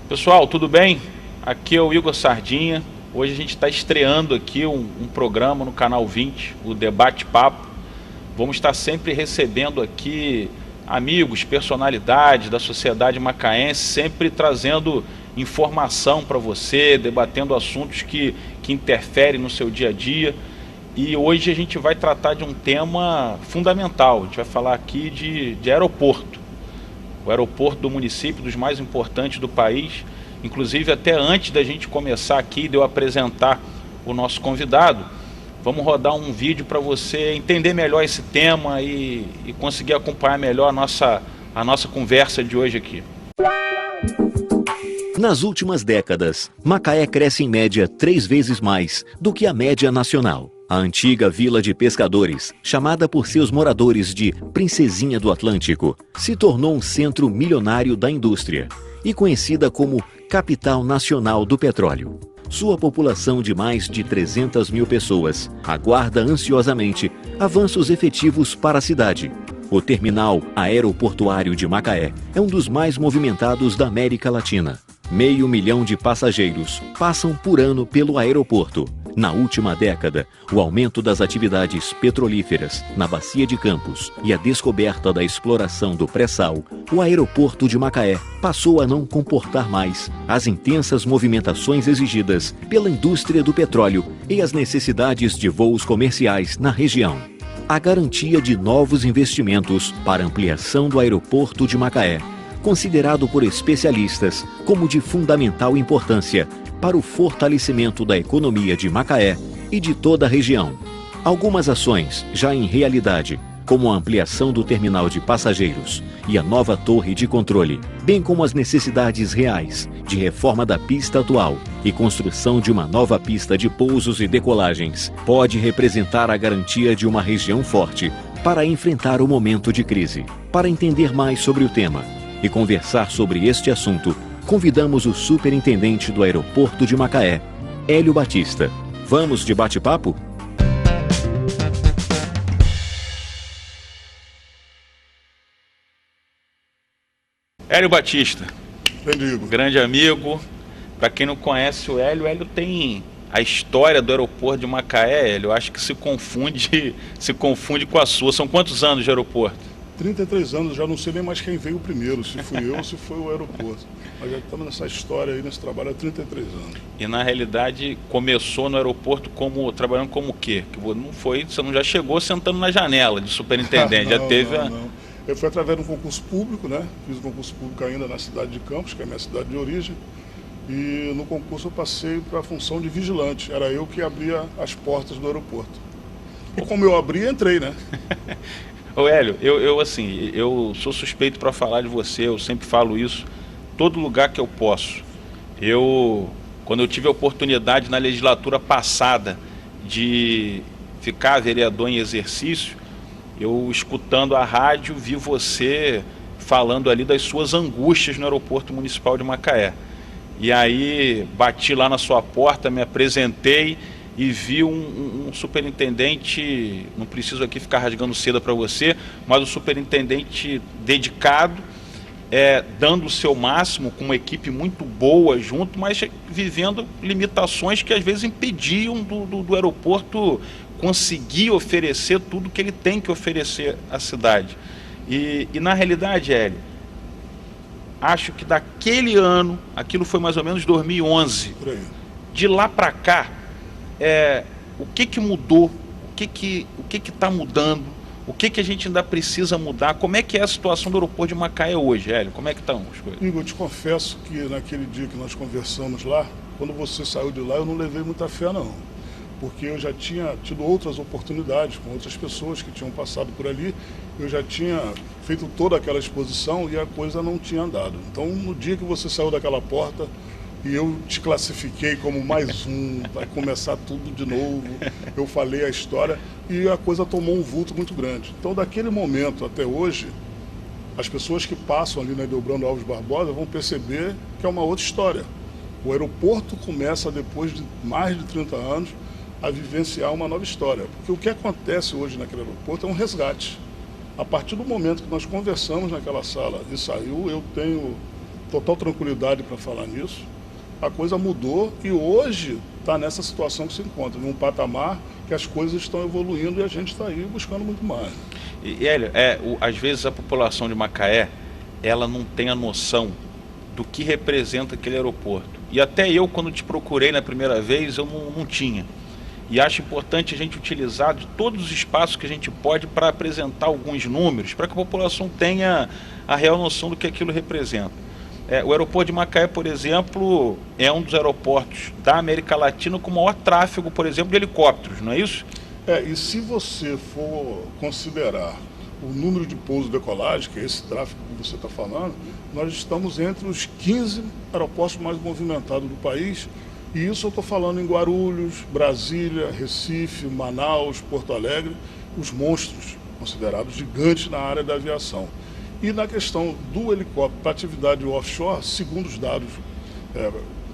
Pessoal, tudo bem? Aqui é o Igor Sardinha. Hoje a gente está estreando aqui um programa no Canal 20, o Debate Papo. Vamos estar sempre recebendo aqui amigos, personalidades da sociedade macaense, sempre trazendo informação para você, debatendo assuntos que interferem no seu dia a dia. E hoje a gente vai tratar de um tema fundamental. A gente vai falar aqui de aeroporto. O aeroporto do município, dos mais importantes do país. Inclusive, até antes da gente começar aqui, de eu apresentar o nosso convidado, vamos rodar um vídeo para você entender melhor esse tema e conseguir acompanhar melhor a nossa conversa de hoje aqui. Nas últimas décadas, Macaé cresce em média 3 vezes mais do que a média nacional. A antiga vila de pescadores, chamada por seus moradores de Princesinha do Atlântico, se tornou um centro milionário da indústria e conhecida como Capital Nacional do Petróleo. Sua população de mais de 300 mil pessoas aguarda ansiosamente avanços efetivos para a cidade. O terminal aeroportuário de Macaé é um dos mais movimentados da América Latina. 500 mil de passageiros passam por ano pelo aeroporto. Na última década, o aumento das atividades petrolíferas na Bacia de Campos e a descoberta da exploração do pré-sal, o aeroporto de Macaé passou a não comportar mais as intensas movimentações exigidas pela indústria do petróleo e as necessidades de voos comerciais na região. A garantia de novos investimentos para ampliação do aeroporto de Macaé, considerado por especialistas como de fundamental importância para o fortalecimento da economia de Macaé e de toda a região. Algumas ações já em realidade, como a ampliação do terminal de passageiros e a nova torre de controle, bem como as necessidades reais de reforma da pista atual e construção de uma nova pista de pousos e decolagens, pode representar a garantia de uma região forte para enfrentar o momento de crise. Para entender mais sobre o tema e conversar sobre este assunto, convidamos o superintendente do aeroporto de Macaé, Hélio Batista. Vamos de bate-papo? Hélio Batista, Bendigo. grande amigo. Para quem não conhece o Hélio tem a história do aeroporto de Macaé, Hélio, acho que se confunde com a sua. São quantos anos de aeroporto? 33 anos, já não sei nem mais quem veio primeiro, se fui eu ou se foi o aeroporto. Mas já estamos nessa história aí, nesse trabalho há 33 anos. E na realidade começou no aeroporto trabalhando como o quê? Que não foi, você não já chegou sentando na janela de superintendente, Não, já teve não. Eu fui através de um concurso público, né? Fiz um concurso público ainda na cidade de Campos, que é a minha cidade de origem. E no concurso eu passei para a função de vigilante. Era eu que abria as portas do aeroporto. E como eu abri, entrei, né? Ô Hélio, eu sou suspeito para falar de você, eu sempre falo isso, todo lugar que eu posso. Quando eu tive a oportunidade na legislatura passada de ficar vereador em exercício, eu escutando a rádio vi você falando ali das suas angústias no aeroporto municipal de Macaé. E aí bati lá na sua porta, me apresentei e vi um superintendente, não preciso aqui ficar rasgando seda para você, mas um superintendente dedicado, dando o seu máximo, com uma equipe muito boa junto, mas vivendo limitações que às vezes impediam do aeroporto conseguir oferecer tudo que ele tem que oferecer à cidade. E na realidade, Hélio, acho que daquele ano, aquilo foi mais ou menos 2011, Por aí. de lá para cá, o que mudou, o que está mudando, o que a gente ainda precisa mudar, como é que é a situação do aeroporto de Macaé hoje, Hélio? Como é que estão as coisas? Igor, eu te confesso que naquele dia que nós conversamos lá, quando você saiu de lá, eu não levei muita fé não, porque eu já tinha tido outras oportunidades com outras pessoas que tinham passado por ali, eu já tinha feito toda aquela exposição e a coisa não tinha andado. Então, no dia que você saiu daquela porta, e eu te classifiquei como mais um, vai começar tudo de novo, eu falei a história e a coisa tomou um vulto muito grande. Então, daquele momento até hoje, as pessoas que passam ali na Edelbrando Alves Barbosa vão perceber que é uma outra história. O aeroporto começa, depois de mais de 30 anos, a vivenciar uma nova história. Porque o que acontece hoje naquele aeroporto é um resgate. A partir do momento que nós conversamos naquela sala e saiu, eu tenho total tranquilidade para falar nisso. A coisa mudou e hoje está nessa situação que se encontra, num patamar que as coisas estão evoluindo e a gente está aí buscando muito mais. E Hélio, às vezes a população de Macaé, ela não tem a noção do que representa aquele aeroporto. E até eu, quando te procurei na primeira vez, eu não tinha. E acho importante a gente utilizar de todos os espaços que a gente pode para apresentar alguns números, para que a população tenha a real noção do que aquilo representa. O aeroporto de Macaé, por exemplo, é um dos aeroportos da América Latina com maior tráfego, por exemplo, de helicópteros, não é isso? E se você for considerar o número de pousos e decolagem, que é esse tráfego que você está falando, nós estamos entre os 15 aeroportos mais movimentados do país. E isso eu estou falando em Guarulhos, Brasília, Recife, Manaus, Porto Alegre, os monstros considerados gigantes na área da aviação. E na questão do helicóptero para atividade offshore, segundo os dados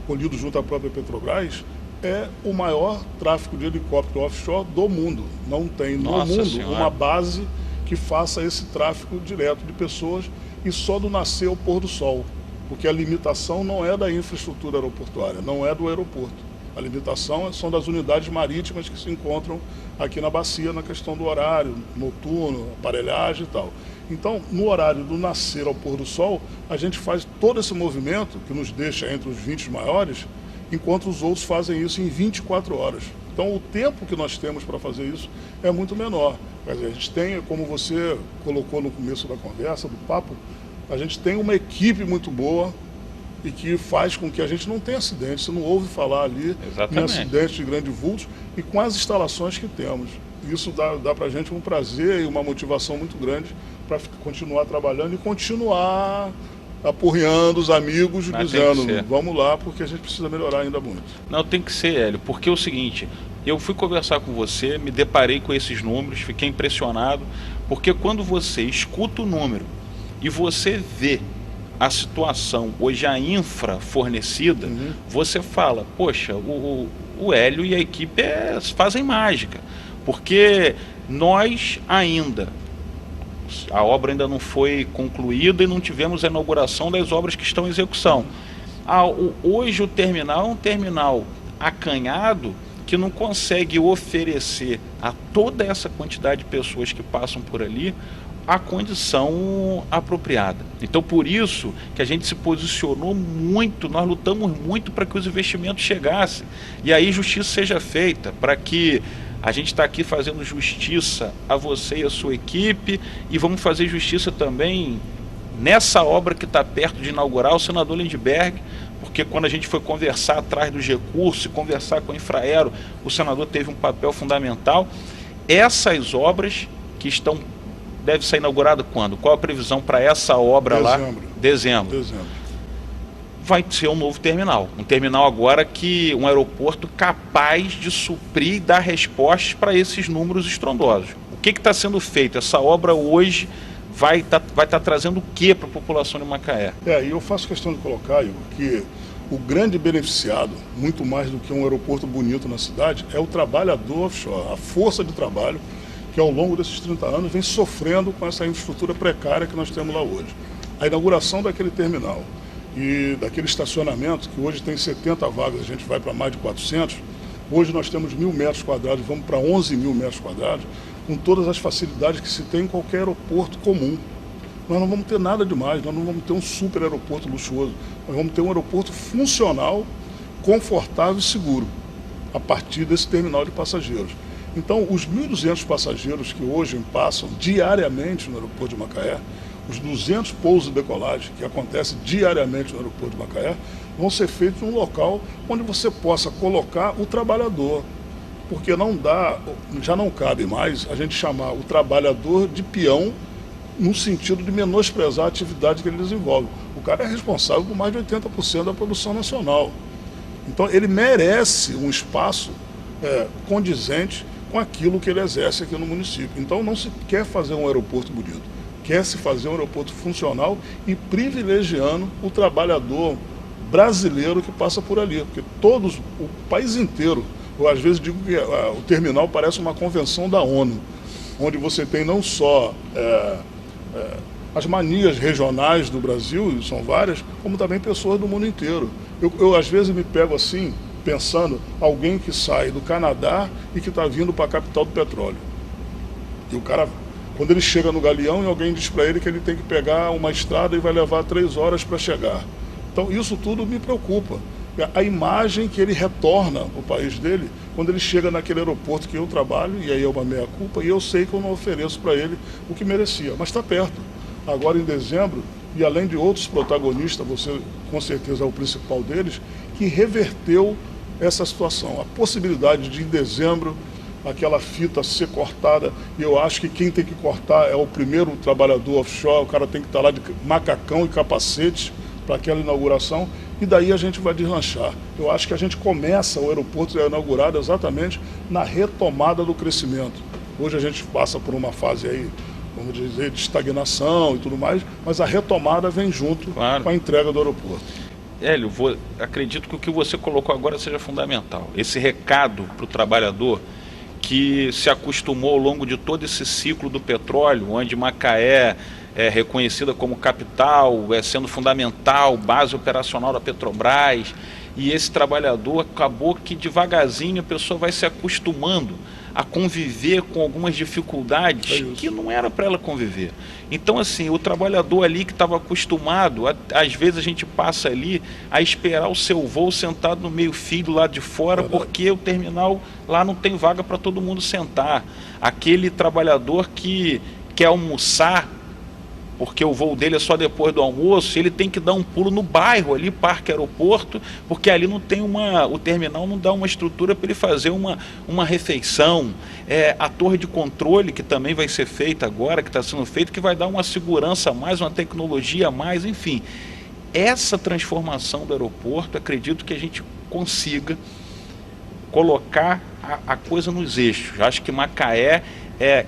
colhidos junto à própria Petrobras, é o maior tráfego de helicóptero offshore do mundo. Não tem no mundo uma base que faça esse tráfego direto de pessoas e só do nascer ao pôr do sol. Porque a limitação não é da infraestrutura aeroportuária, não é do aeroporto. A limitação são das unidades marítimas que se encontram aqui na bacia, na questão do horário noturno, aparelhagem e tal. Então, no horário do nascer ao pôr do sol, a gente faz todo esse movimento, que nos deixa entre os 20 maiores, enquanto os outros fazem isso em 24 horas. Então, o tempo que nós temos para fazer isso é muito menor. Quer dizer, a gente tem, como você colocou no começo da conversa, do papo, a gente tem uma equipe muito boa e que faz com que a gente não tenha acidente. Você não ouve falar ali em acidentes de grande vulto e com as instalações que temos. Isso dá para a gente um prazer e uma motivação muito grande para continuar trabalhando e continuar apurreando os amigos, dizendo, vamos lá, porque a gente precisa melhorar ainda muito. Não, tem que ser, Hélio, porque é o seguinte, eu fui conversar com você, me deparei com esses números, fiquei impressionado, porque quando você escuta o número e você vê a situação, hoje a infra fornecida, você fala, poxa, o Hélio e a equipe fazem mágica, porque nós ainda, a obra ainda não foi concluída e não tivemos a inauguração das obras que estão em execução. Hoje o terminal é um terminal acanhado que não consegue oferecer a toda essa quantidade de pessoas que passam por ali a condição apropriada. Então, por isso que a gente se posicionou muito, nós lutamos muito para que os investimentos chegassem. E aí justiça seja feita, para que a gente está aqui fazendo justiça a você e a sua equipe, e vamos fazer justiça também nessa obra que está perto de inaugurar, o senador Lindbergh, porque quando a gente foi conversar atrás dos recursos, conversar com a Infraero, o senador teve um papel fundamental. Essas obras que deve ser inaugurada quando? Qual a previsão para essa obra lá? Dezembro. Vai ser um novo terminal. Um terminal agora um aeroporto capaz de suprir e dar respostas para esses números estrondosos. O que está sendo feito? Essa obra hoje vai tá trazendo o que para a população de Macaé? E eu faço questão de colocar, Igor, que o grande beneficiado, muito mais do que um aeroporto bonito na cidade, é o trabalhador offshore, a força de trabalho que ao longo desses 30 anos vem sofrendo com essa infraestrutura precária que nós temos lá hoje. A inauguração daquele terminal e daquele estacionamento, que hoje tem 70 vagas, a gente vai para mais de 400, hoje nós temos 1.000 metros quadrados, vamos para 11 mil metros quadrados, com todas as facilidades que se tem em qualquer aeroporto comum. Nós não vamos ter nada demais, nós não vamos ter um super aeroporto luxuoso, nós vamos ter um aeroporto funcional, confortável e seguro, a partir desse terminal de passageiros. Então, os 1.200 passageiros que hoje passam diariamente no aeroporto de Macaé, os 200 pousos e decolagens que acontecem diariamente no aeroporto de Macaé, vão ser feitos num local onde você possa colocar o trabalhador. Porque já não cabe mais a gente chamar o trabalhador de peão no sentido de menosprezar a atividade que ele desenvolve. O cara é responsável por mais de 80% da produção nacional. Então, ele merece um espaço condizente com aquilo que ele exerce aqui no município. Então, não se quer fazer um aeroporto bonito, quer se fazer um aeroporto funcional e privilegiando o trabalhador brasileiro que passa por ali, porque o país inteiro, eu às vezes digo que o terminal parece uma convenção da ONU, onde você tem não só as manias regionais do Brasil, e são várias, como também pessoas do mundo inteiro. Eu às vezes me pego assim, pensando, alguém que sai do Canadá e que está vindo para a capital do petróleo. E o cara, quando ele chega no Galeão, e alguém diz para ele que ele tem que pegar uma estrada e vai levar 3 horas para chegar. Então isso tudo me preocupa. A imagem que ele retorna para o país dele, quando ele chega naquele aeroporto que eu trabalho, e aí é uma meia-culpa, e eu sei que eu não ofereço para ele o que merecia, mas está perto. Agora em dezembro, e além de outros protagonistas, você com certeza é o principal deles, que reverteu essa situação. A possibilidade de, em dezembro, aquela fita ser cortada, e eu acho que quem tem que cortar é o primeiro trabalhador offshore, o cara tem que estar lá de macacão e capacete para aquela inauguração, e daí a gente vai deslanchar. Eu acho que a gente começa, o aeroporto é inaugurado exatamente na retomada do crescimento. Hoje a gente passa por uma fase aí, vamos dizer, de estagnação e tudo mais, mas a retomada vem junto com a entrega do aeroporto. Hélio, acredito que o que você colocou agora seja fundamental. Esse recado para o trabalhador que se acostumou ao longo de todo esse ciclo do petróleo, onde Macaé é reconhecida como capital, sendo fundamental, base operacional da Petrobras, e esse trabalhador acabou que devagarzinho a pessoa vai se acostumando a conviver com algumas dificuldades que não era para ela conviver. Então, assim, o trabalhador ali que estava acostumado, às vezes a gente passa ali a esperar o seu voo sentado no meio-fio do lado de fora, porque o terminal lá não tem vaga para todo mundo sentar. Aquele trabalhador que quer almoçar, porque o voo dele é só depois do almoço, ele tem que dar um pulo no bairro ali, Parque Aeroporto, porque ali não tem o terminal não dá uma estrutura para ele fazer uma refeição. A torre de controle, que também vai ser feita agora, que está sendo feita, que vai dar uma segurança a mais, uma tecnologia a mais, enfim. Essa transformação do aeroporto, acredito que a gente consiga colocar a coisa nos eixos. Eu acho que Macaé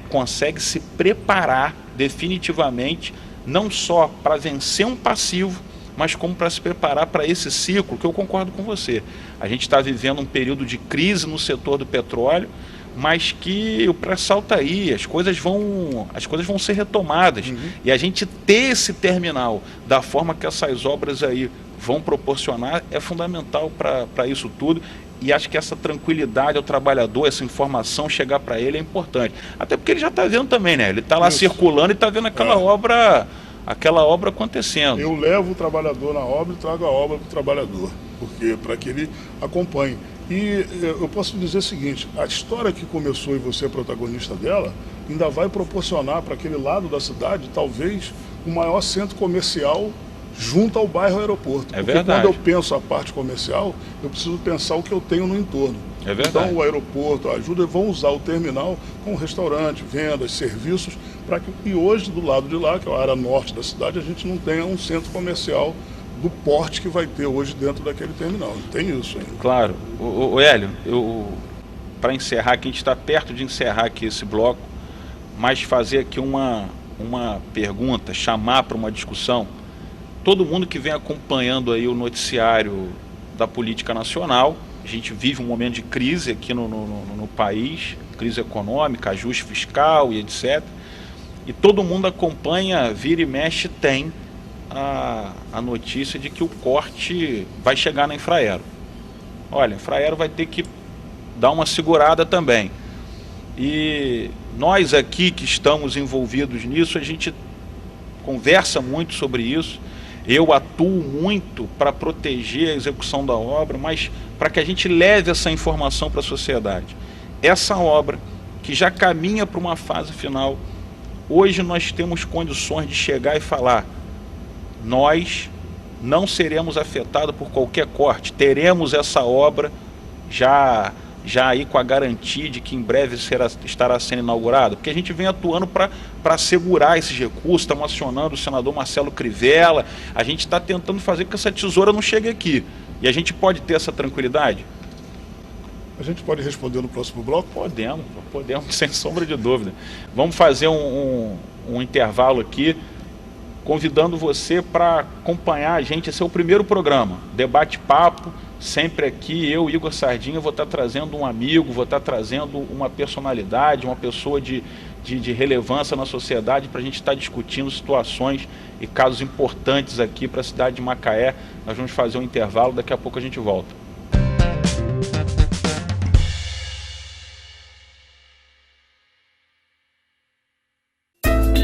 consegue se preparar definitivamente, não só para vencer um passivo, mas como para se preparar para esse ciclo, que eu concordo com você. A gente está vivendo um período de crise no setor do petróleo, mas que o pré-sal está aí, as coisas vão ser retomadas. E a gente ter esse terminal da forma que essas obras aí vão proporcionar é fundamental para isso tudo. E acho que essa tranquilidade ao trabalhador, essa informação chegar para ele é importante. Até porque ele já está vendo também, né? Ele está lá circulando e está vendo aquela obra acontecendo. Eu levo o trabalhador na obra e trago a obra para o trabalhador, porque para que ele acompanhe. E eu posso dizer o seguinte, a história que começou e você é protagonista dela, ainda vai proporcionar para aquele lado da cidade, talvez, o maior centro comercial junto ao bairro aeroporto. É porque verdade. Quando eu penso a parte comercial, eu preciso pensar o que eu tenho no entorno. É verdade. Então o aeroporto, a ajuda, vão usar o terminal com restaurante, vendas, serviços, para que e hoje do lado de lá, que é a área norte da cidade, a gente não tenha um centro comercial do porte que vai ter hoje dentro daquele terminal. Tem isso ainda. Claro. O Hélio, para encerrar, que a gente está perto de encerrar aqui esse bloco, mas fazer aqui uma pergunta, chamar para uma discussão. Todo mundo que vem acompanhando aí o noticiário da política nacional, a gente vive um momento de crise aqui no país, crise econômica, ajuste fiscal e etc. E todo mundo acompanha, vira e mexe, tem a notícia de que o corte vai chegar na Infraero. Olha, a Infraero vai ter que dar uma segurada também. E nós aqui que estamos envolvidos nisso, a gente conversa muito sobre isso. Eu atuo muito para proteger a execução da obra, mas para que a gente leve essa informação para a sociedade. Essa obra, que já caminha para uma fase final, hoje nós temos condições de chegar e falar: nós não seremos afetados por qualquer corte, teremos essa obra já aí com a garantia de que em breve estará sendo inaugurada, porque a gente vem atuando para assegurar esses recursos, estamos acionando o senador Marcelo Crivella, a gente está tentando fazer com que essa tesoura não chegue aqui. E a gente pode ter essa tranquilidade? A gente pode responder no próximo bloco? Podemos, sem sombra de dúvida. Vamos fazer um intervalo aqui, convidando você para acompanhar a gente. Esse é o primeiro programa, Debate Papo, sempre aqui, eu, Igor Sardinha, vou estar trazendo um amigo, vou estar trazendo uma personalidade, uma pessoa de relevância na sociedade para a gente estar discutindo situações e casos importantes aqui para a cidade de Macaé. Nós vamos fazer um intervalo, daqui a pouco a gente volta.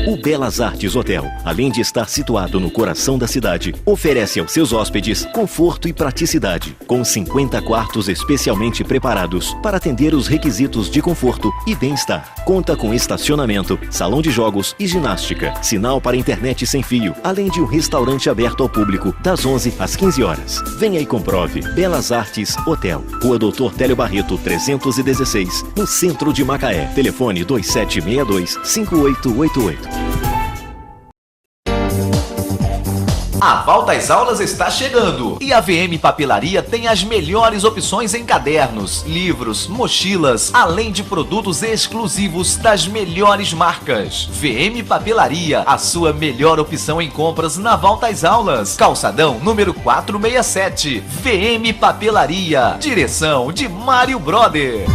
O Belas Artes Hotel, além de estar situado no coração da cidade, oferece aos seus hóspedes conforto e praticidade, com 50 quartos especialmente preparados para atender os requisitos de conforto e bem-estar. Conta com estacionamento, salão de jogos e ginástica, sinal para internet sem fio, além de um restaurante aberto ao público das 11 às 15 horas. Venha e comprove. Belas Artes Hotel, Rua Doutor Télio Barreto, 316, no centro de Macaé. Telefone 2762-5888. A volta às aulas está chegando e a VM Papelaria tem as melhores opções em cadernos, livros, mochilas, além de produtos exclusivos das melhores marcas. VM Papelaria, a sua melhor opção em compras na volta às aulas. Calçadão número 467. VM Papelaria. Direção de Mário Brother.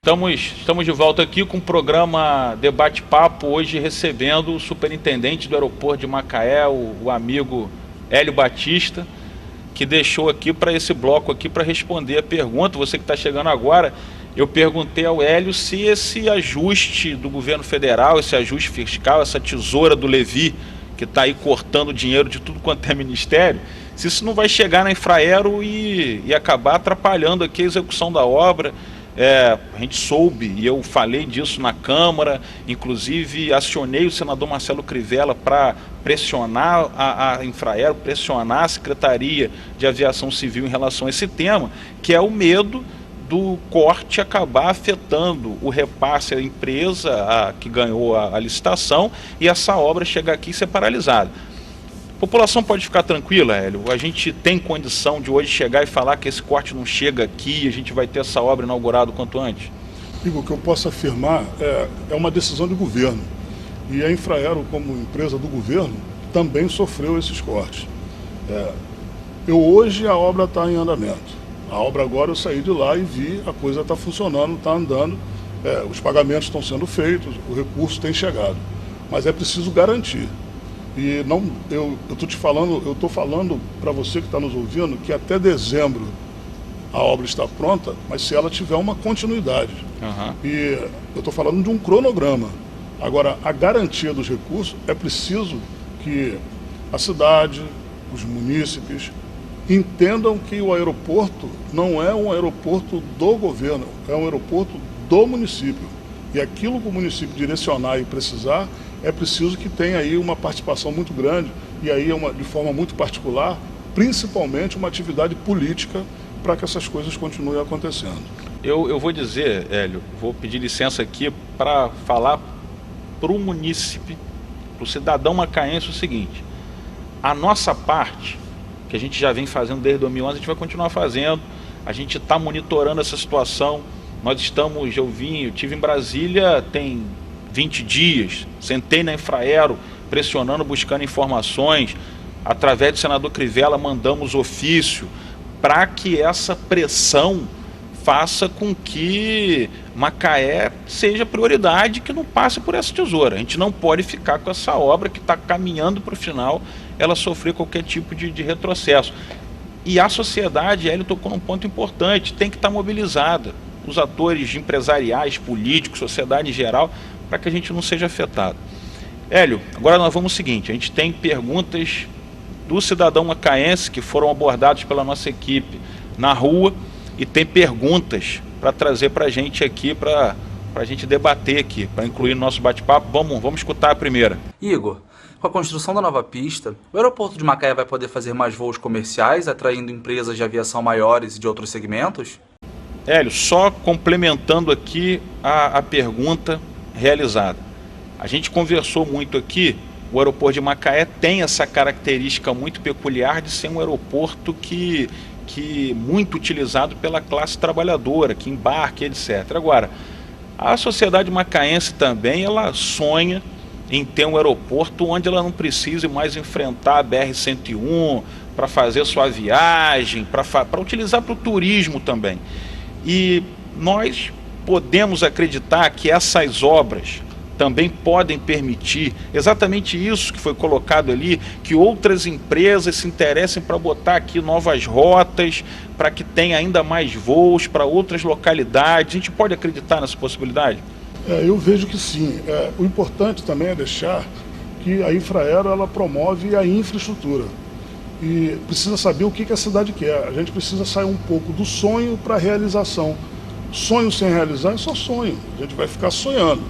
Estamos de volta aqui com o programa Debate-Papo, hoje recebendo o superintendente do aeroporto de Macaé, o amigo Hélio Batista, que deixou aqui para esse bloco aqui para responder a pergunta. Você que está chegando agora, eu perguntei ao Hélio se esse ajuste do governo federal, esse ajuste fiscal, essa tesoura do Levi, que está aí cortando dinheiro de tudo quanto é ministério, se isso não vai chegar na Infraero e acabar atrapalhando aqui a execução da obra. A gente soube, e eu falei disso na Câmara, inclusive acionei o senador Marcelo Crivella para pressionar a Infraero, pressionar a Secretaria de Aviação Civil em relação a esse tema, que é o medo do corte acabar afetando o repasse à empresa que ganhou a licitação e essa obra chegar aqui e ser paralisada. A população pode ficar tranquila, Hélio? A gente tem condição de hoje chegar e falar que esse corte não chega aqui e a gente vai ter essa obra inaugurada o quanto antes? Igor, o que eu posso afirmar é uma decisão de governo. E a Infraero, como empresa do governo, também sofreu esses cortes. Hoje a obra está em andamento. A obra agora eu saí de lá e vi, a coisa está funcionando, está andando, os pagamentos estão sendo feitos, o recurso tem chegado. Mas é preciso garantir. E não, eu estou falando para você que está nos ouvindo que até dezembro a obra está pronta, mas se ela tiver uma continuidade. Uhum. E eu estou falando de um cronograma. Agora, a garantia dos recursos é preciso que a cidade, os munícipes, entendam que o aeroporto não é um aeroporto do governo, é um aeroporto do município. E aquilo que o município direcionar e precisar, é preciso que tenha aí uma participação muito grande e aí de forma muito particular, principalmente uma atividade política para que essas coisas continuem acontecendo. Eu vou dizer, Hélio, vou pedir licença aqui para falar para o munícipe, para o cidadão macaense o seguinte: a nossa parte, que a gente já vem fazendo desde 2011, a gente vai continuar fazendo, a gente está monitorando essa situação, nós estamos, eu estive em Brasília tem 20 dias, sentei na Infraero, pressionando, buscando informações, através do senador Crivella mandamos ofício para que essa pressão faça com que Macaé seja prioridade, que não passe por essa tesoura. A gente não pode ficar com essa obra que está caminhando para o final, ela sofrer qualquer tipo de retrocesso. E a sociedade, ele tocou num ponto importante, tem que estar mobilizada, os atores empresariais, políticos, sociedade em geral, para que a gente não seja afetado. Hélio, agora nós vamos ao seguinte, a gente tem perguntas do cidadão macaense que foram abordados pela nossa equipe na rua e tem perguntas para trazer para a gente aqui, para a gente debater aqui, para incluir no nosso bate-papo. Vamos escutar a primeira. Igor, com a construção da nova pista, o aeroporto de Macaé vai poder fazer mais voos comerciais, atraindo empresas de aviação maiores e de outros segmentos? Hélio, só complementando aqui a pergunta realizada. A gente conversou muito aqui, o aeroporto de Macaé tem essa característica muito peculiar de ser um aeroporto que muito utilizado pela classe trabalhadora, que embarque, etc. Agora, A sociedade macaense também, ela sonha em ter um aeroporto onde ela não precise mais enfrentar a BR-101 para fazer sua viagem, para utilizar para o turismo também. E nós podemos acreditar que essas obras também podem permitir exatamente isso que foi colocado ali, que outras empresas se interessem para botar aqui novas rotas, para que tenha ainda mais voos para outras localidades. A gente pode acreditar nessa possibilidade? Eu vejo que sim. O importante também é deixar que a Infraero ela promove a infraestrutura. E precisa saber o que a cidade quer. A gente precisa sair um pouco do sonho para a realização. Sonho sem realizar é só sonho. A gente vai ficar sonhando.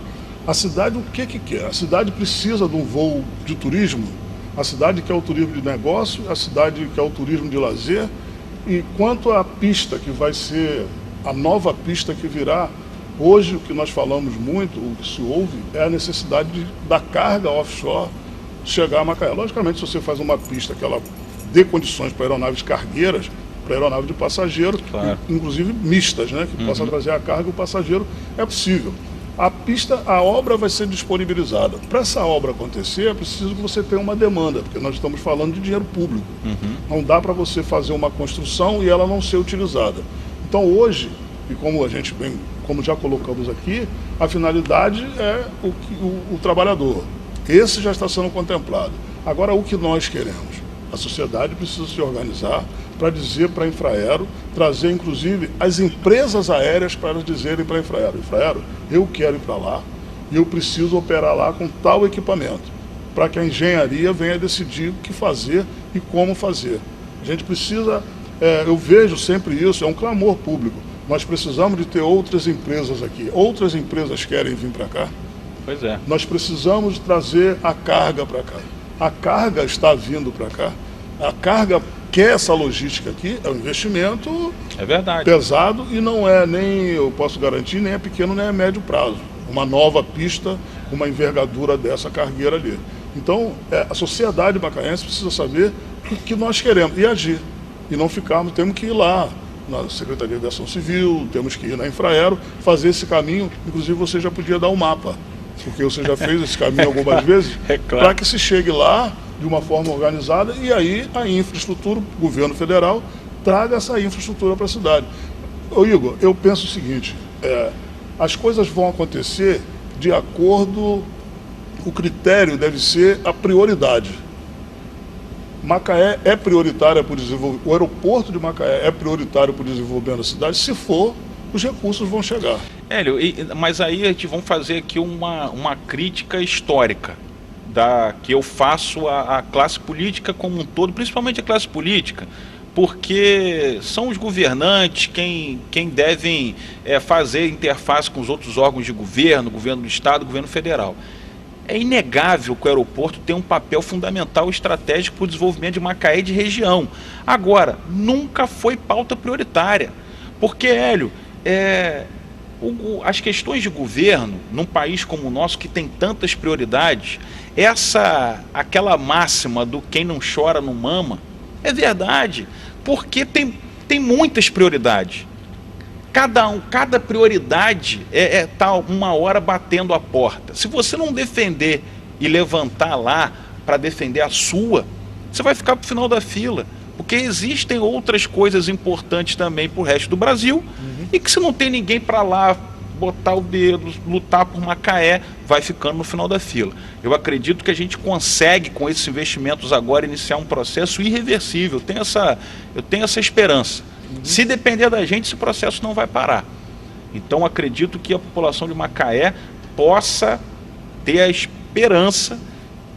A cidade o que quer? A cidade precisa de um voo de turismo. A cidade quer o turismo de negócio, a cidade quer o turismo de lazer. E quanto à pista que vai ser a nova pista que virá, hoje o que nós falamos muito, o que se ouve, é a necessidade da carga offshore chegar a Macaé. Logicamente, se você faz uma pista que ela dê condições para aeronaves cargueiras, para aeronave de passageiro, claro, inclusive mistas, né, que possa trazer a carga e o passageiro, é possível. A pista, a obra vai ser disponibilizada. Para essa obra acontecer, é preciso que você tenha uma demanda, porque nós estamos falando de dinheiro público. Não dá para você fazer uma construção e ela não ser utilizada. Então hoje, e como a gente bem, como já colocamos aqui, a finalidade é o trabalhador. Esse já está sendo contemplado. Agora, o que nós queremos? A sociedade precisa se organizar para dizer para a Infraero, trazer inclusive as empresas aéreas para dizerem para a Infraero: Infraero, eu quero ir para lá e eu preciso operar lá com tal equipamento, para que a engenharia venha decidir o que fazer e como fazer. A gente precisa, eu vejo sempre isso, é um clamor público. Nós precisamos de ter outras empresas aqui. Outras empresas querem vir para cá. Pois é. Nós precisamos trazer a carga para cá. A carga está vindo para cá. A carga quer essa logística aqui, é um investimento pesado e não é nem, eu posso garantir, nem é pequeno, nem é médio prazo. Uma nova pista, uma envergadura dessa cargueira ali. Então, a sociedade macaense precisa saber o que nós queremos e agir. E não ficarmos, temos que ir lá na Secretaria de Aviação Civil, temos que ir na Infraero, fazer esse caminho. Inclusive, você já podia dar um mapa, porque você já fez esse caminho algumas vezes, claro, para que se chegue lá de uma forma organizada e aí a infraestrutura, o governo federal, traga essa infraestrutura para a cidade. Ô Igor, eu penso o seguinte, as coisas vão acontecer de acordo, o critério deve ser a prioridade. Macaé é prioritária para o desenvolvimento, o aeroporto de Macaé é prioritário para o desenvolvimento da cidade, se for, os recursos vão chegar. Hélio, mas aí a gente vai fazer aqui uma crítica histórica que eu faço à classe política como um todo, principalmente a classe política, porque são os governantes quem devem fazer interface com os outros órgãos de governo, governo do estado, governo federal. É inegável que o aeroporto tem um papel fundamental e estratégico para o desenvolvimento de Macaé e de região. Agora, nunca foi pauta prioritária, porque, Hélio, as questões de governo, num país como o nosso, que tem tantas prioridades, aquela máxima do quem não chora não mama, é verdade, porque tem muitas prioridades. Cada prioridade tá uma hora batendo a porta. Se você não defender e levantar lá para defender a sua, você vai ficar para o final da fila. Porque existem outras coisas importantes também para o resto do Brasil, e que se não tem ninguém para lá botar o dedo, lutar por Macaé, vai ficando no final da fila. Eu acredito que a gente consegue, com esses investimentos agora, iniciar um processo irreversível. Eu tenho essa esperança. Se depender da gente, esse processo não vai parar. Então acredito que a população de Macaé possa ter a esperança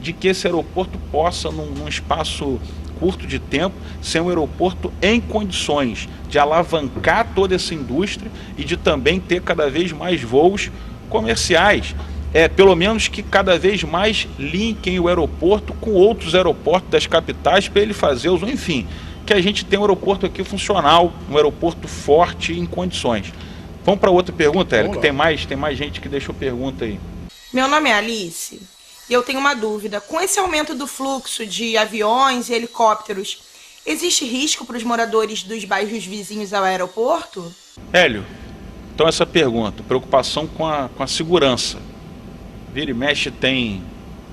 de que esse aeroporto possa, num espaço curto de tempo, ser um aeroporto em condições de alavancar toda essa indústria e de também ter cada vez mais voos comerciais. Pelo menos que cada vez mais linkem o aeroporto com outros aeroportos das capitais para ele fazer enfim, que a gente tenha um aeroporto aqui funcional, um aeroporto forte e em condições. Vamos para outra pergunta, Hélio, que tem mais gente que deixou pergunta aí. Meu nome é Alice e eu tenho uma dúvida. Com esse aumento do fluxo de aviões e helicópteros, existe risco para os moradores dos bairros vizinhos ao aeroporto? Hélio, Então essa pergunta, preocupação com a segurança. Vira e mexe tem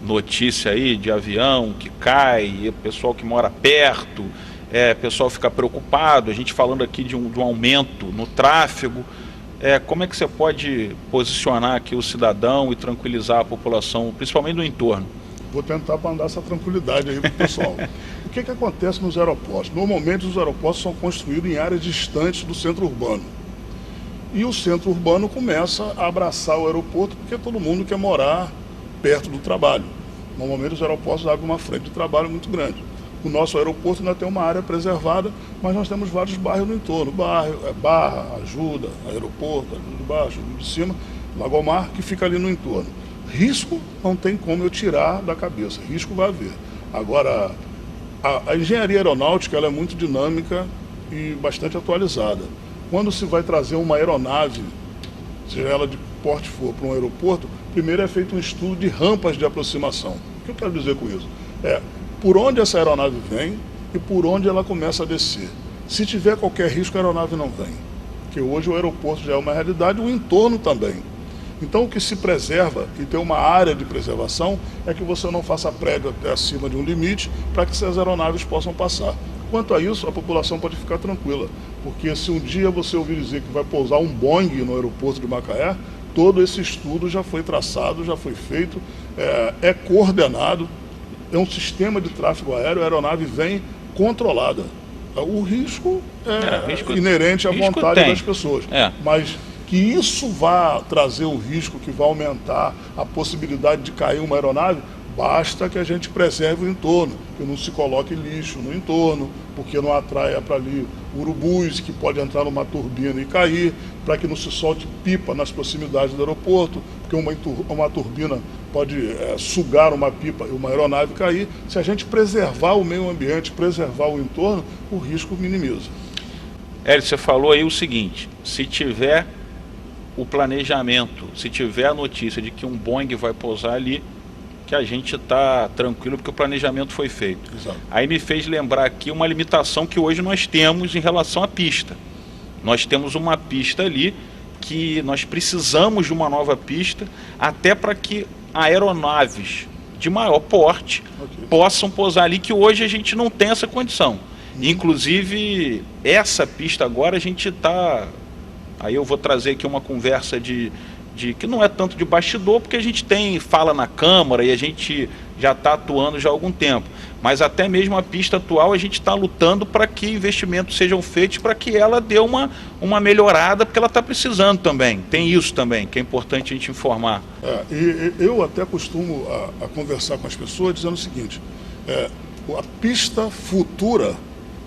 notícia aí de avião que cai, e o pessoal que mora perto, o pessoal fica preocupado, a gente falando aqui de um aumento no tráfego. Como é que você pode posicionar aqui o cidadão e tranquilizar a população, principalmente no entorno? Vou tentar mandar essa tranquilidade aí para o pessoal. O que acontece nos aeroportos? Normalmente os aeroportos são construídos em áreas distantes do centro urbano. E o centro urbano começa a abraçar o aeroporto porque todo mundo quer morar perto do trabalho. Normalmente os aeroportos abrem uma frente de trabalho muito grande. O nosso aeroporto ainda tem uma área preservada, mas nós temos vários bairros no entorno. Barra, Ajuda, Aeroporto, Ajuda de Baixo, Ajuda de Cima, Lagomar, que fica ali no entorno. Risco não tem como eu tirar da cabeça, risco vai haver. Agora, a engenharia aeronáutica ela é muito dinâmica e bastante atualizada. Quando se vai trazer uma aeronave, seja ela de porte for, para um aeroporto, primeiro é feito um estudo de rampas de aproximação. O que eu quero dizer com isso? Por onde essa aeronave vem e por onde ela começa a descer. Se tiver qualquer risco, a aeronave não vem. Porque hoje o aeroporto já é uma realidade, o entorno também. Então o que se preserva, e tem uma área de preservação, é que você não faça prédio até acima de um limite para que essas aeronaves possam passar. Quanto a isso, a população pode ficar tranquila, porque se um dia você ouvir dizer que vai pousar um Boeing no aeroporto de Macaé, todo esse estudo já foi traçado, já foi feito, é coordenado, é um sistema de tráfego aéreo, a aeronave vem controlada. O risco é inerente à vontade das pessoas, mas que isso vá trazer um risco que vai aumentar a possibilidade de cair uma aeronave, basta que a gente preserve o entorno, que não se coloque lixo no entorno, porque não atraia para ali urubus que pode entrar numa turbina e cair, para que não se solte pipa nas proximidades do aeroporto, porque uma turbina pode sugar uma pipa e uma aeronave cair. Se a gente preservar o meio ambiente, preservar o entorno, o risco minimiza. Hélio, você falou aí o seguinte, se tiver o planejamento, se tiver a notícia de que um Boeing vai pousar ali, que a gente está tranquilo porque o planejamento foi feito. Exato. Aí me fez lembrar aqui uma limitação que hoje nós temos em relação à pista. Nós temos uma pista ali que nós precisamos de uma nova pista até para que aeronaves de maior porte possam pousar ali, que hoje a gente não tem essa condição. Inclusive, essa pista agora a gente está... Aí eu vou trazer aqui uma conversa de que não é tanto de bastidor, porque a gente fala na Câmara e a gente já está atuando já há algum tempo. Mas até mesmo a pista atual a gente está lutando para que investimentos sejam feitos para que ela dê uma melhorada, porque ela está precisando também. Tem isso também, que é importante a gente informar. E eu até costumo a conversar com as pessoas dizendo o seguinte, a pista futura,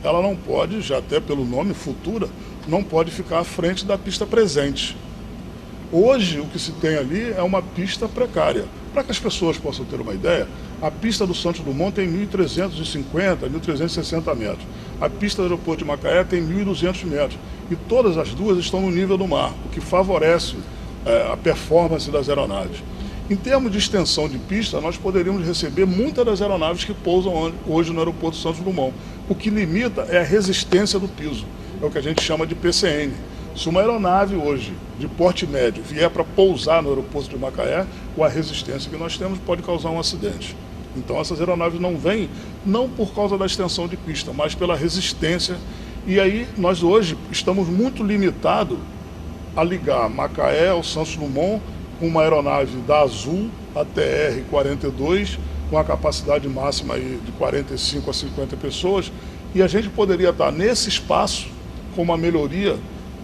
ela não pode, já até pelo nome futura, não pode ficar à frente da pista presente. Hoje, o que se tem ali é uma pista precária. Para que as pessoas possam ter uma ideia, a pista do Santos Dumont tem 1.350, 1.360 metros. A pista do aeroporto de Macaé tem 1.200 metros. E todas as duas estão no nível do mar, o que favorece a performance das aeronaves. Em termos de extensão de pista, nós poderíamos receber muitas das aeronaves que pousam hoje no aeroporto Santos Dumont. O que limita é a resistência do piso, é o que a gente chama de PCN. Se uma aeronave hoje, de porte médio, vier para pousar no aeroporto de Macaé, com a resistência que nós temos, pode causar um acidente. Então essas aeronaves não vêm, não por causa da extensão de pista, mas pela resistência. E aí nós hoje estamos muito limitados a ligar Macaé ao Santos Dumont com uma aeronave da Azul, a TR-42, com a capacidade máxima aí de 45 a 50 pessoas. E a gente poderia estar nesse espaço com uma melhoria,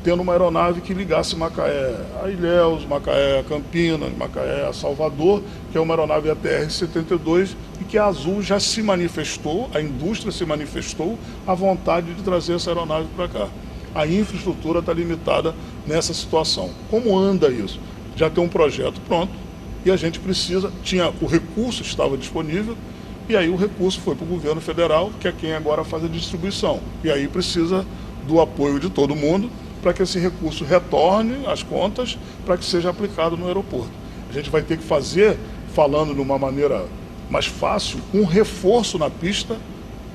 tendo uma aeronave que ligasse Macaé a Ilhéus, Macaé a Campinas, Macaé a Salvador, que é uma aeronave ATR-72, e que a Azul já se manifestou, a indústria se manifestou, a vontade de trazer essa aeronave para cá. A infraestrutura está limitada nessa situação. Como anda isso? Já tem um projeto pronto, e a gente precisa, o recurso estava disponível, e aí o recurso foi para o governo federal, que é quem agora faz a distribuição. E aí precisa do apoio de todo mundo, para que esse recurso retorne às contas, para que seja aplicado no aeroporto. A gente vai ter que fazer, falando de uma maneira mais fácil, um reforço na pista,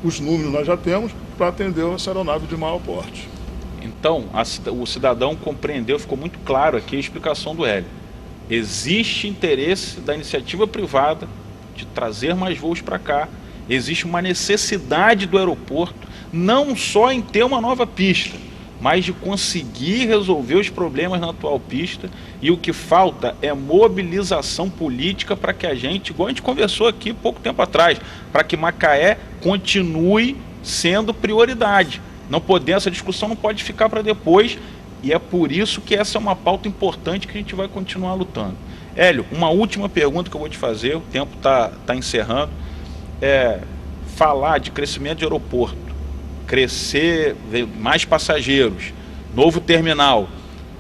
os números nós já temos, para atender essa aeronave de maior porte. Então, o cidadão compreendeu, ficou muito claro aqui a explicação do Hélio. Existe interesse da iniciativa privada de trazer mais voos para cá, existe uma necessidade do aeroporto, não só em ter uma nova pista, mas de conseguir resolver os problemas na atual pista, e o que falta é mobilização política para que a gente, igual a gente conversou aqui pouco tempo atrás, para que Macaé continue sendo prioridade. Não podemos, essa discussão não pode ficar para depois, e é por isso que essa é uma pauta importante que a gente vai continuar lutando. Hélio, uma última pergunta que eu vou te fazer, o tempo está encerrando, falar de crescimento de aeroporto, crescer, mais passageiros, novo terminal,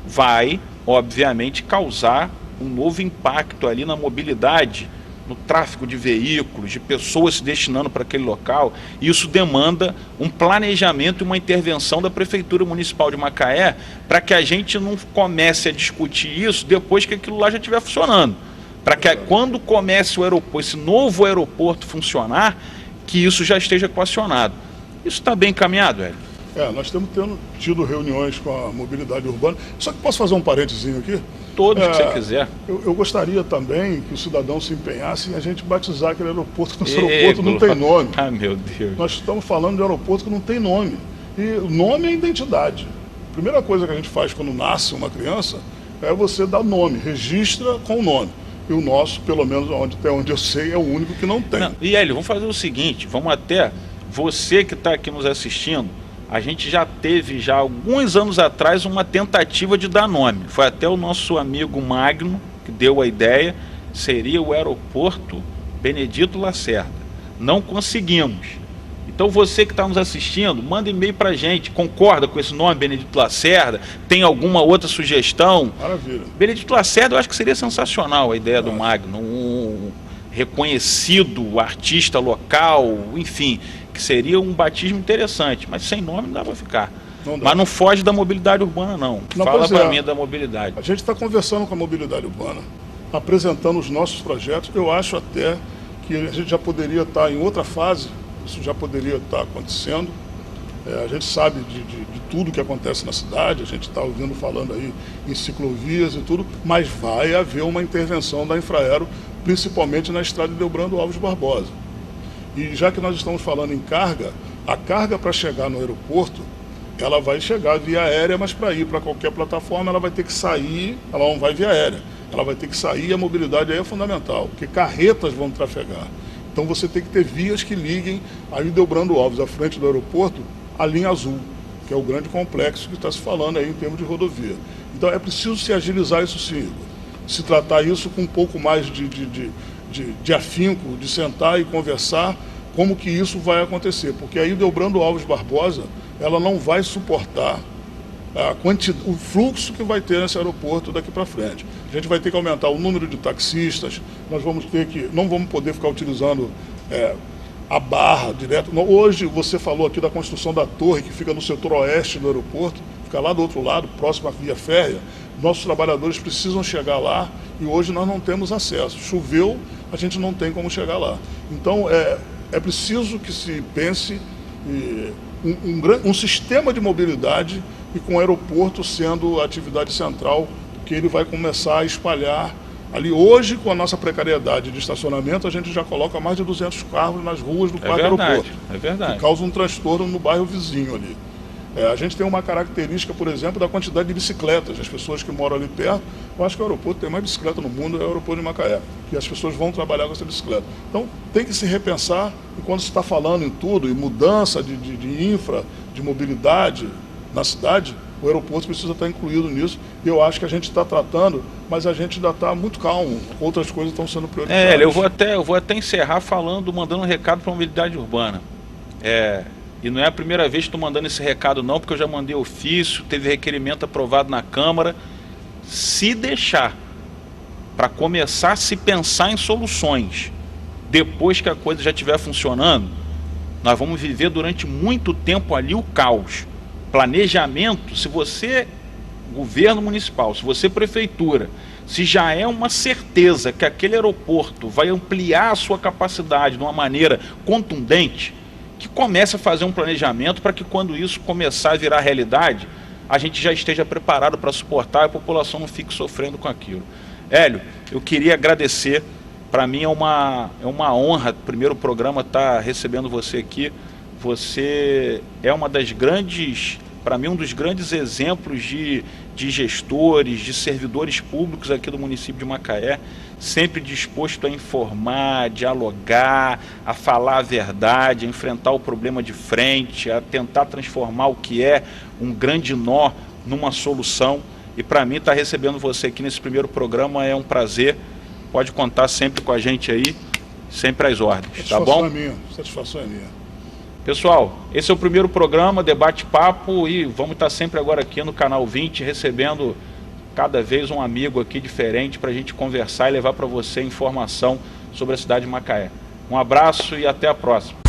vai, obviamente, causar um novo impacto ali na mobilidade, no tráfego de veículos, de pessoas se destinando para aquele local. Isso demanda um planejamento e uma intervenção da Prefeitura Municipal de Macaé para que a gente não comece a discutir isso depois que aquilo lá já estiver funcionando. Para que quando comece o aeroporto, esse novo aeroporto funcionar, que isso já esteja equacionado. Isso está bem encaminhado, Hélio? Nós temos tido reuniões com a mobilidade urbana. Só que posso fazer um parentezinho aqui? Todos que você quiser. Eu gostaria também que o cidadão se empenhasse em a gente batizar aquele aeroporto, porque esse aeroporto não tem nome. Ah, meu Deus. Nós estamos falando de aeroporto que não tem nome. E o nome é identidade. A primeira coisa que a gente faz quando nasce uma criança é você dar nome, registra com o nome. E o nosso, pelo menos até onde eu sei, é o único que não tem. E Hélio, vamos fazer o seguinte, vamos até, você que está aqui nos assistindo, a gente já teve, alguns anos atrás, uma tentativa de dar nome. Foi até o nosso amigo Magno que deu a ideia, seria o aeroporto Benedito Lacerda. Não conseguimos. Então você que está nos assistindo, manda e-mail para a gente, concorda com esse nome, Benedito Lacerda? Tem alguma outra sugestão? Maravilha. Benedito Lacerda, eu acho que seria sensacional a ideia do Magno, um reconhecido artista local, enfim, que seria um batismo interessante, mas sem nome não dá para ficar. Mas não foge da mobilidade urbana, não. Fala para mim da mobilidade. A gente está conversando com a mobilidade urbana, apresentando os nossos projetos. Eu acho até que a gente já poderia estar em outra fase, isso já poderia estar acontecendo. A gente sabe de tudo que acontece na cidade, a gente está ouvindo falando aí em ciclovias e tudo, mas vai haver uma intervenção da Infraero, principalmente na estrada de Delbrando Alves Barbosa. E já que nós estamos falando em carga, a carga para chegar no aeroporto, ela vai chegar via aérea, mas para ir para qualquer plataforma ela vai ter que sair, ela não vai via aérea, ela vai ter que sair, a mobilidade aí é fundamental, porque carretas vão trafegar. Então você tem que ter vias que liguem aí Delbrando Alves, à frente do aeroporto, a linha azul, que é o grande complexo que está se falando aí em termos de rodovia. Então é preciso se agilizar isso sim, Igor. Se tratar isso com um pouco mais de afinco, de sentar e conversar como que isso vai acontecer, porque aí Delbrando Alves Barbosa, ela não vai suportar o fluxo que vai ter nesse aeroporto daqui para frente. A gente vai ter que aumentar o número de taxistas, nós vamos ter que, não vamos poder ficar utilizando a barra direto. Hoje você falou aqui da construção da torre que fica no setor oeste do aeroporto, fica lá do outro lado, próximo à via férrea. Nossos trabalhadores precisam chegar lá e hoje nós não temos acesso. Choveu, a gente não tem como chegar lá. Então é preciso que se pense um sistema de mobilidade e com o aeroporto sendo a atividade central, que ele vai começar a espalhar. Ali hoje, com a nossa precariedade de estacionamento, a gente já coloca mais de 200 carros nas ruas do quarto aeroporto. É verdade. Que causa um transtorno no bairro vizinho ali. A gente tem uma característica, por exemplo, da quantidade de bicicletas. As pessoas que moram ali perto, eu acho que o aeroporto tem mais bicicleta no mundo, é o aeroporto de Macaé. E as pessoas vão trabalhar com essa bicicleta. Então, tem que se repensar, e quando se está falando em tudo, em mudança de infra, de mobilidade na cidade, o aeroporto precisa estar incluído nisso. E eu acho que a gente está tratando, mas a gente ainda está muito calmo. Outras coisas estão sendo prioritárias. Eu vou até encerrar mandando um recado para a mobilidade urbana. E não é a primeira vez que estou mandando esse recado não, porque eu já mandei ofício, teve requerimento aprovado na Câmara. Se deixar para começar a se pensar em soluções, depois que a coisa já estiver funcionando, nós vamos viver durante muito tempo ali o caos. Planejamento, se você, governo municipal, se você prefeitura, se já é uma certeza que aquele aeroporto vai ampliar a sua capacidade de uma maneira contundente, que comece a fazer um planejamento para que quando isso começar a virar realidade, a gente já esteja preparado para suportar e a população não fique sofrendo com aquilo. Hélio, eu queria agradecer, para mim é uma honra, primeiro programa, estar recebendo você aqui. Você é uma das grandes, para mim, um dos grandes exemplos de gestores, de servidores públicos aqui do município de Macaé, sempre disposto a informar, a dialogar, a falar a verdade, a enfrentar o problema de frente, a tentar transformar o que é um grande nó numa solução. E para mim, estar recebendo você aqui nesse primeiro programa é um prazer. Pode contar sempre com a gente aí, sempre às ordens, tá bom? Satisfação é minha. Pessoal, esse é o primeiro programa, Debate-Papo, e vamos estar sempre agora aqui no Canal 20, recebendo cada vez um amigo aqui diferente para a gente conversar e levar para você informação sobre a cidade de Macaé. Um abraço e até a próxima.